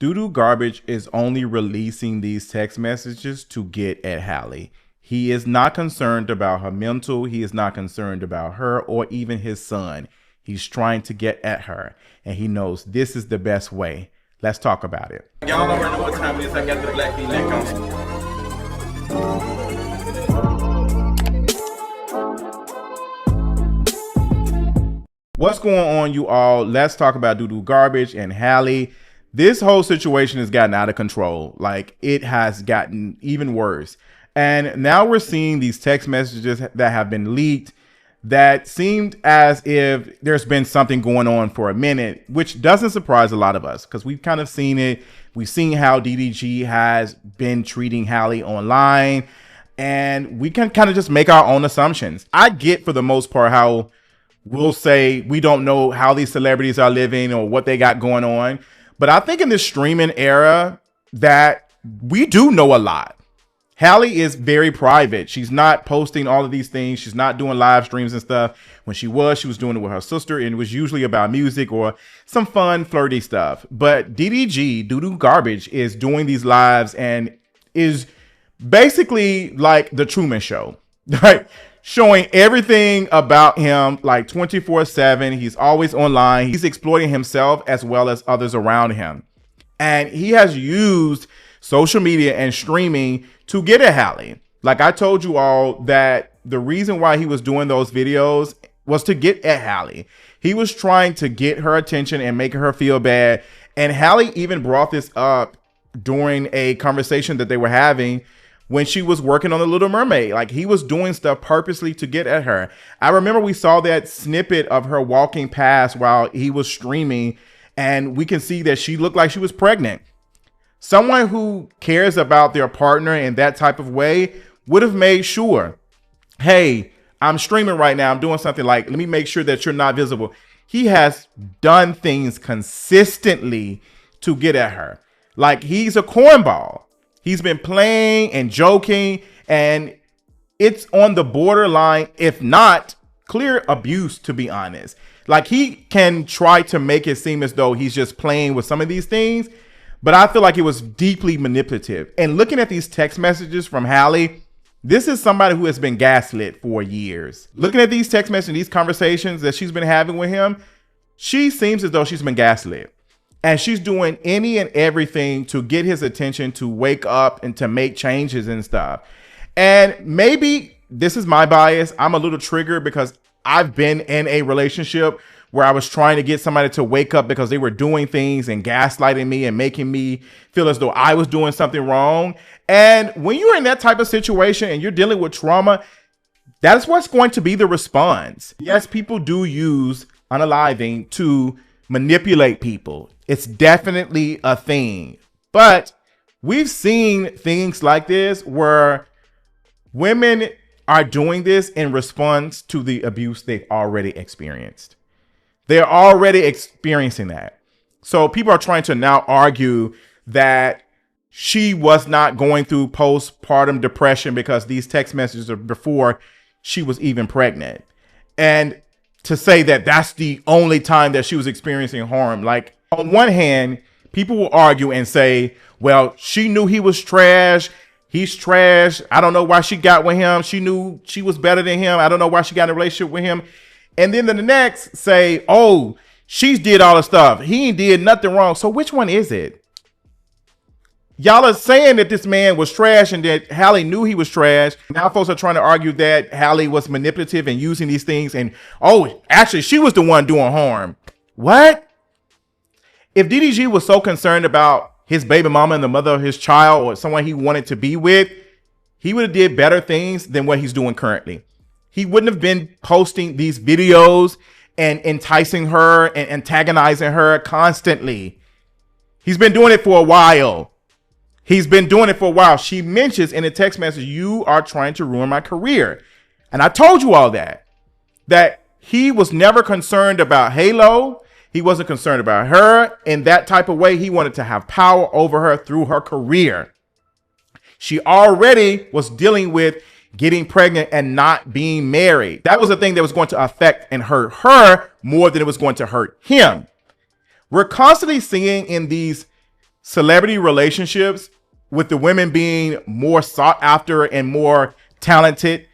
Doodoo Garbage is only releasing these text messages to get at Halle. He is not concerned about her mental. He is not concerned about her or even his son. He's trying to get at her, and he knows this is the best way. Let's talk about it. Y'all already know what time it is. I got the black V-neck on. What's going on, you all? Let's talk about Doodoo Garbage and Halle. This whole situation has gotten out of control. Like, it has gotten even worse. And now we're seeing these text messages that have been leaked that seemed as if there's been something going on for a minute, which doesn't surprise a lot of us because we've kind of seen it. We've seen how DDG has been treating Halle online, and we can kind of just make our own assumptions. I get, for the most part, how we'll say we don't know how these celebrities are living or what they got going on. But I think in this streaming era that we do know a lot. Halle is very private. She's not posting all of these things. She's not doing live streams and stuff. When she was doing it with her sister, and it was usually about music or some fun, flirty stuff. But DDG, Doodoo Garbage, is doing these lives and is basically like the Truman Show, right? Showing everything about him like 24/7. He's always online. He's exploiting himself as well as others around him. And he has used social media and streaming to get at Halle. Like I told you all that the reason why he was doing those videos was to get at Halle. He was trying to get her attention and make her feel bad. And Halle even brought this up during a conversation that they were having when she was working on The Little Mermaid. Like, he was doing stuff purposely to get at her. I remember we saw that snippet of her walking past while he was streaming, and we can see that she looked like she was pregnant. Someone who cares about their partner in that type of way would have made sure, hey, I'm streaming right now. I'm doing something, like, let me make sure that you're not visible. He has done things consistently to get at her. Like, he's a cornball. He's been playing and joking, and it's on the borderline, if not clear abuse, to be honest. Like, he can try to make it seem as though he's just playing with some of these things, but I feel like it was deeply manipulative. And looking at these text messages from Halle, this is somebody who has been gaslit for years. Looking at these text messages, these conversations that she's been having with him, she seems as though she's been gaslit. And she's doing any and everything to get his attention, to wake up and to make changes and stuff. And maybe this is my bias. I'm a little triggered because I've been in a relationship where I was trying to get somebody to wake up because they were doing things and gaslighting me and making me feel as though I was doing something wrong. And when you're in that type of situation and you're dealing with trauma, that's what's going to be the response. Yes, people do use unaliving to manipulate people. It's definitely a thing. But we've seen things like this where women are doing this in response to the abuse they've already experienced. They're already experiencing that. So people are trying to now argue that she was not going through postpartum depression because these text messages are before she was even pregnant. And to say that that's the only time that she was experiencing harm. Like, on one hand, people will argue and say, well, she knew he was trash. He's trash. I don't know why she got with him. She knew she was better than him. I don't know why she got in a relationship with him. And then the next say, oh, she's did all the stuff. He ain't did nothing wrong. So which one is it? Y'all are saying that this man was trash and that Halle knew he was trash. Now folks are trying to argue that Halle was manipulative and using these things. And, oh, actually, she was the one doing harm. What? If DDG was so concerned about his baby mama and the mother of his child, or someone he wanted to be with, he would have did better things than what he's doing currently. He wouldn't have been posting these videos and enticing her and antagonizing her constantly. He's been doing it for a while. She mentions in a text message, you are trying to ruin my career. And I told you all that he was never concerned about Halo. He wasn't concerned about her in that type of way. He wanted to have power over her through her career. She already was dealing with getting pregnant and not being married. That was the thing that was going to affect and hurt her more than it was going to hurt him. We're constantly seeing in these celebrity relationships with the women being more sought after and more talented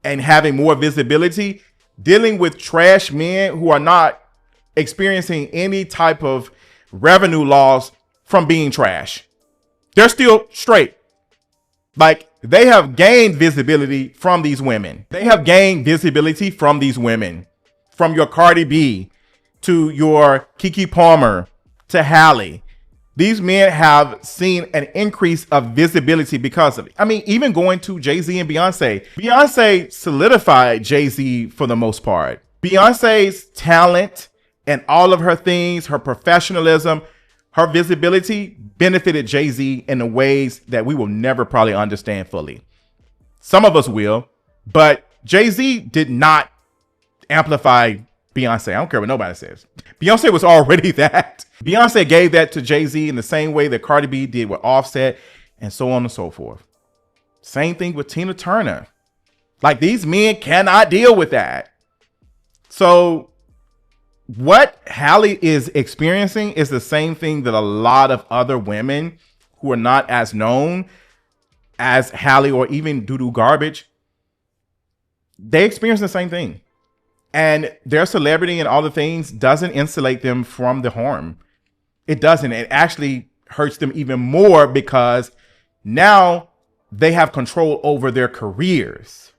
and having more visibility, dealing with trash men who are not experiencing any type of revenue loss from being trash. They're still straight. Like, they have gained visibility from these women. They have gained visibility from these women. From your Cardi B to your Keke Palmer to Halle. These men have seen an increase of visibility because of it. I mean, even going to Jay-Z and Beyonce. Beyonce solidified Jay-Z for the most part. Beyonce's talent and all of her things, her professionalism, her visibility benefited Jay-Z in the ways that we will never probably understand fully. Some of us will, but Jay-Z did not amplify Beyonce. I don't care what nobody says. Beyonce was already that. Beyonce gave that to Jay-Z in the same way that Cardi B did with Offset, and so on and so forth. Same thing with Tina Turner. Like, these men cannot deal with that. So what Halle is experiencing is the same thing that a lot of other women who are not as known as Halle or even Doo Doo Garbage, they experience the same thing. And their celebrity and all the things doesn't insulate them from the harm. It doesn't. It actually hurts them even more because now they have control over their careers.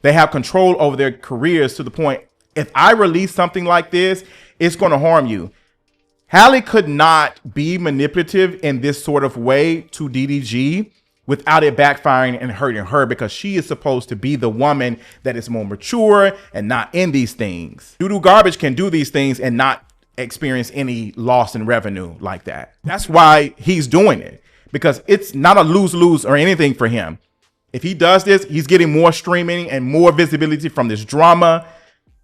They have control over their careers to the point, if I release something like this, it's going to harm you. Halle could not be manipulative in this sort of way to DDG without it backfiring and hurting her, because she is supposed to be the woman that is more mature and not in these things. Doo Doo Garbage can do these things and not experience any loss in revenue like that. That's why he's doing it, because it's not a lose-lose or anything for him. If he does this, he's getting more streaming and more visibility from this drama,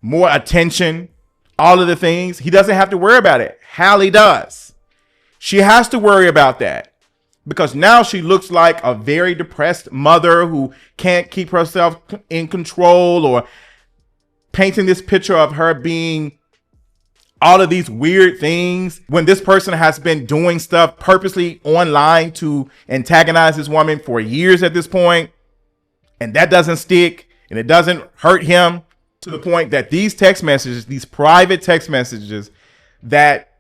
more attention, all of the things. He doesn't have to worry about it. Halle does. She has to worry about that, because now she looks like a very depressed mother who can't keep herself in control, or painting this picture of her being all of these weird things when this person has been doing stuff purposely online to antagonize this woman for years at this point. And that doesn't stick, and it doesn't hurt him, to the point that these text messages, these private text messages that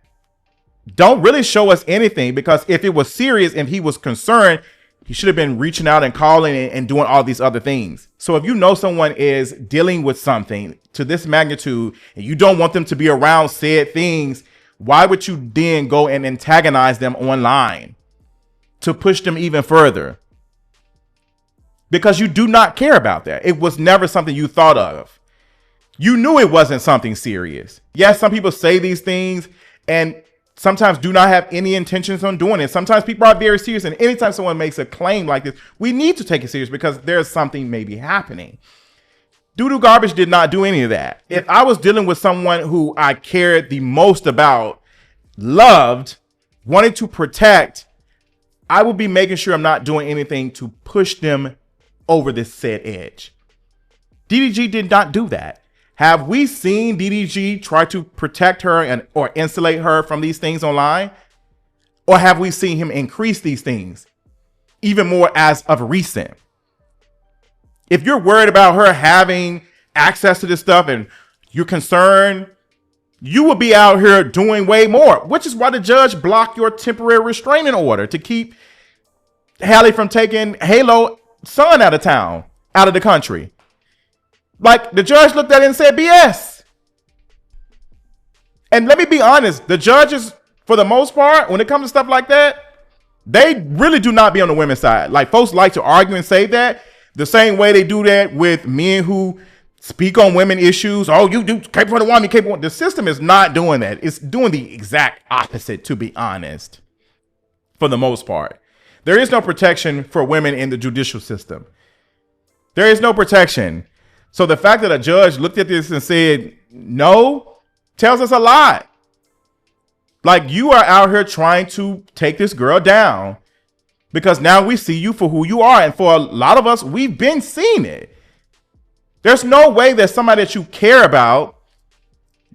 don't really show us anything, because if it was serious and he was concerned, he should have been reaching out and calling and doing all these other things. So if you know someone is dealing with something to this magnitude and you don't want them to be around said things, why would you then go and antagonize them online to push them even further? Because you do not care about that. It was never something you thought of. You knew it wasn't something serious. Yes, some people say these things and sometimes do not have any intentions on doing it. Sometimes people are very serious, and anytime someone makes a claim like this, we need to take it serious because there's something maybe happening. Doo Doo Garbage did not do any of that. If I was dealing with someone who I cared the most about, loved, wanted to protect, I would be making sure I'm not doing anything to push them over this said edge. DDG did not do that. Have we seen DDG try to protect her or insulate her from these things online? Or have we seen him increase these things even more as of recent? If you're worried about her having access to this stuff and you're concerned, you will be out here doing way more, which is why the judge blocked your temporary restraining order to keep Halle from taking Halo son out of town, out of the country. Like, the judge looked at it and said, BS. And let me be honest, the judges, for the most part, when it comes to stuff like that, they really do not be on the women's side. Like, folks like to argue and say that the same way they do that with men who speak on women issues. Oh, you do capable for the woman, capable. The system is not doing that. It's doing the exact opposite, to be honest, for the most part. There is no protection for women in the judicial system. There is no protection. So the fact that a judge looked at this and said no tells us a lot. Like, you are out here trying to take this girl down because now we see you for who you are. And for a lot of us, we've been seeing it. There's no way that somebody that you care about,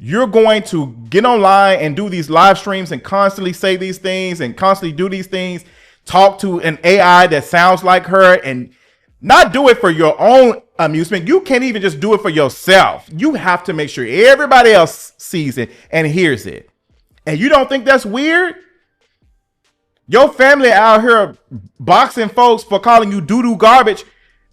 you're going to get online and do these live streams and constantly say these things and constantly do these things, talk to an AI that sounds like her, and not do it for your own amusement. You can't even just do it for yourself. You have to make sure everybody else sees it and hears it. And you don't think that's weird? Your family out here boxing folks for calling you doo-doo garbage.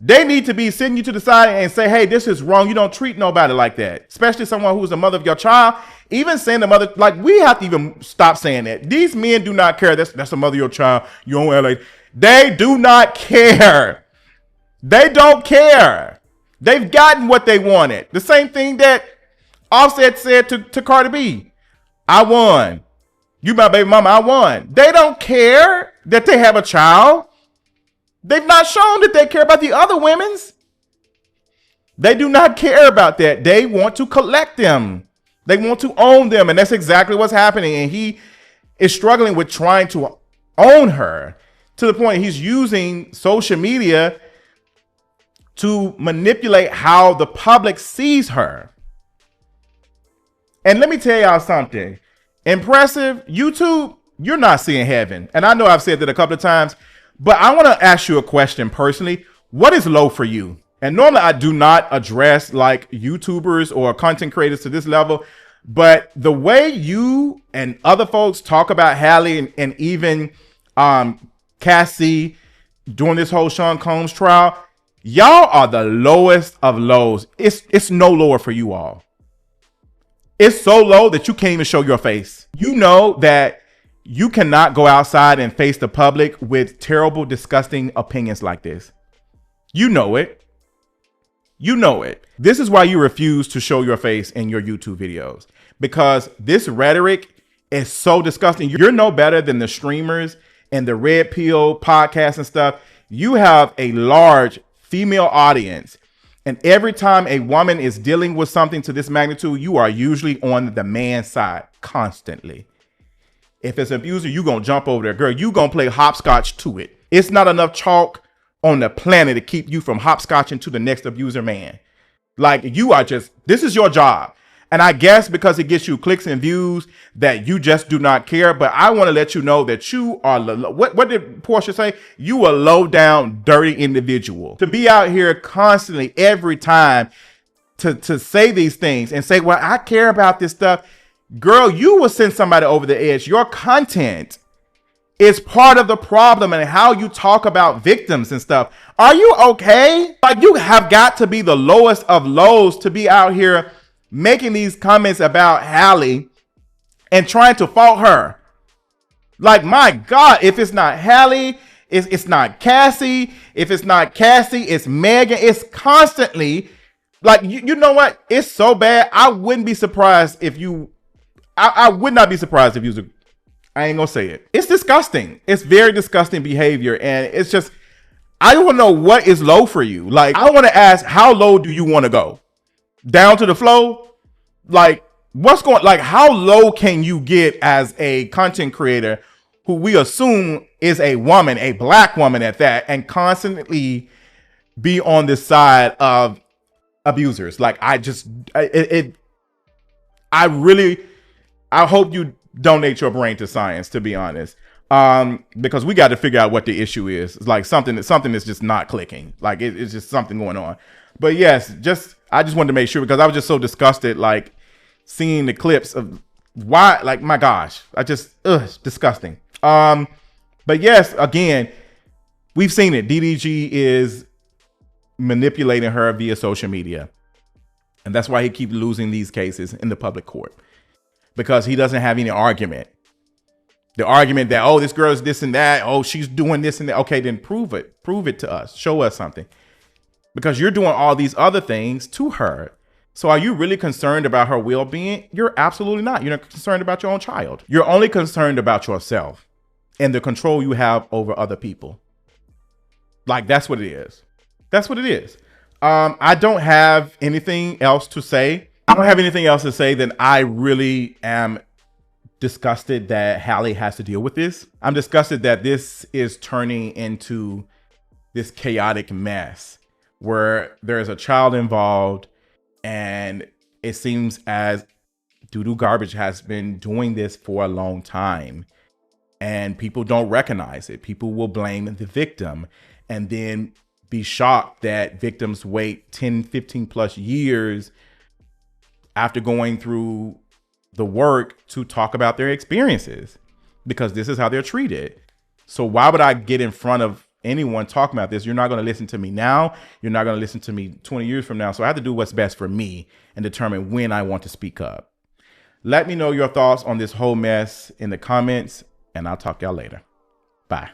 They need to be sending you to the side and say, hey, this is wrong. You don't treat nobody like that, especially someone who's the mother of your child. Even saying the mother, like, we have to even stop saying that. These men do not care. That's the mother of your child. You don't wear like, they do not care. They don't care. They've gotten what they wanted. The same thing that Offset said to Cardi B. I won. You my baby mama, I won. They don't care that they have a child. They've not shown that they care about the other women's. They do not care about that. They want to collect them. They want to own them. And that's exactly what's happening. And he is struggling with trying to own her to the point he's using social media to manipulate how the public sees her. And let me tell y'all something. Impressive, YouTube, you're not seeing heaven. And I know I've said that a couple of times, but I want to ask you a question personally. What is low for you? And normally I do not address like YouTubers or content creators to this level, but the way you and other folks talk about Halle and even Cassie during this whole Sean Combs trial, y'all are the lowest of lows. It's no lower for you all. It's so low that you can't even show your face. You know that you cannot go outside and face the public with terrible, disgusting opinions like this. You know it. You know it. This is why you refuse to show your face in your YouTube videos, because this rhetoric is so disgusting. You're no better than the streamers and the red pill podcasts and stuff. You have a large female audience. And every time a woman is dealing with something to this magnitude, you are usually on the man's side constantly. If it's an abuser, you're going to jump over there. Girl, you're going to play hopscotch to it. It's not enough chalk on the planet to keep you from hopscotching to the next abuser man. Like, you are just, this is your job. And I guess because it gets you clicks and views that you just do not care. But I want to let you know that you are, what did Portia say? You a low down, dirty individual. To be out here constantly every time to say these things and say, well, I care about this stuff. Girl, you will send somebody over the edge. Your content is part of the problem and how you talk about victims and stuff. Are you okay? Like, you have got to be the lowest of lows to be out here making these comments about Halle and trying to fault her. Like, my God, if it's not Halle, it's not Cassie. If it's not Cassie, it's Megan. It's constantly like, you know what? It's so bad. I wouldn't be surprised if you, I would not be surprised if you, I ain't gonna say it. It's disgusting. It's very disgusting behavior. And it's just, I don't know what is low for you. Like, I want to ask, how low do you want to go? Down to the flow? Like, what's going, like, how low can you get as a content creator who we assume is a woman, a black woman at that, and constantly be on the side of abusers? Like, I hope you donate your brain to science, to be honest. Because we got to figure out what the issue is. It's like something is just not clicking. Like, it's just something going on. But yes, I just wanted to make sure, because I was just so disgusted, like, seeing the clips of why, like, my gosh, disgusting. But yes, again, we've seen it. DDG is manipulating her via social media. And that's why he keeps losing these cases in the public court, because he doesn't have any argument. The argument that, oh, this girl is this and that. Oh, she's doing this and that. Okay, then prove it. Prove it to us. Show us something. Because you're doing all these other things to her. So are you really concerned about her well-being? You're absolutely not. You're not concerned about your own child. You're only concerned about yourself and the control you have over other people. Like, that's what it is. That's what it is. I don't have anything else to say. I don't have anything else to say than I really am disgusted that Halle has to deal with this. I'm disgusted that this is turning into this chaotic mess where there is a child involved, and it seems as Doo-doo garbage has been doing this for a long time, and people don't recognize it. People will blame the victim and then be shocked that victims wait 10, 15 plus years after going through the work to talk about their experiences, because this is how they're treated. So why would I get in front of anyone talking about this? You're not going to listen to me now. You're not going to listen to me 20 years from now. So I have to do what's best for me and determine when I want to speak up. Let me know your thoughts on this whole mess in the comments, and I'll talk to y'all later. Bye.